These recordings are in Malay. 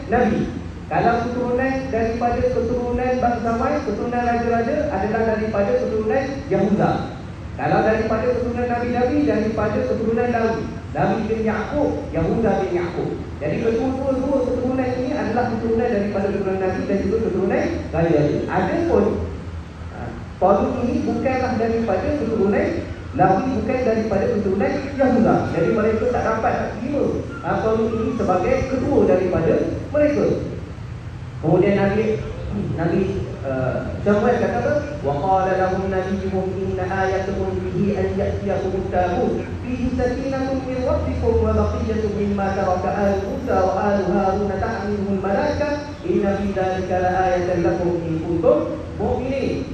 Nabi. Kalau keturunan daripada keturunan bangsawan, keturunan raja-raja adalah daripada keturunan Yahuda. Kalau daripada keturunan Nabi-Nabi, daripada keturunan Nabi bin Ya'qub, Yahuda bin Ya'qub. Jadi kedua-dua keturunan ini adalah keturunan daripada keturunan Nabi dan juga keturunan raja-raja. Adapun Talut ini bukanlah daripada keturunan Nabi, bukan daripada keturunan Yahuda. Jadi mereka tak dapat terima Talut ini sebagai kedua daripada mereka. Kemudian Nabi Syawal kata apa? Wa qala lahum nabiyuhum inna ayatakum bihi an ya'tiyakum at-tabut fihi sakinatun min rabbikum wa baqiyatun mimma taraka alu Musa wa alu Harun tahmiluhu al-malaikah inna fi dhalika la'ayatan lakum in kuntum mu'minin.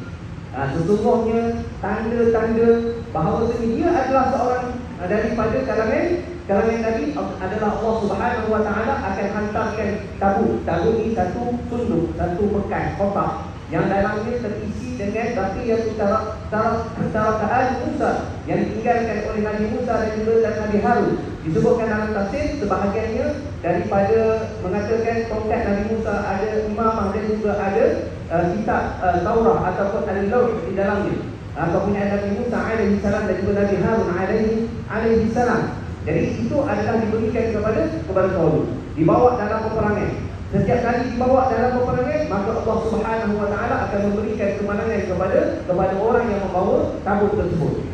Sesungguhnya tanda-tanda bahawa dia adalah seorang daripada kalangan Nabi adalah Allah Subhanahu Wa Taala akan hantarkan tabut. Tabut ini satu sunduk, satu bekas kotak yang dalamnya terisi dengan baqiyatu taraka Musa yang ditinggalkan oleh Nabi Musa dan juga Nabi Harun. Disebutkan dalam tafsir sebahagiannya daripada mengatakan tongkat Nabi Musa ada imamah dan juga ada kitab Taurah ataupun ada lauh di dalamnya. Ataupun Nabi Musa alaihi salam dan juga Nabi Harun alaihi salam. Jadi itu adalah diberikan kepada Talut. Dibawa dalam peperangan. Setiap kali dibawa dalam peperangan, maka Allah Subhanahu Wa Taala akan memberikan kemenangan kepada orang yang membawa tabut tersebut.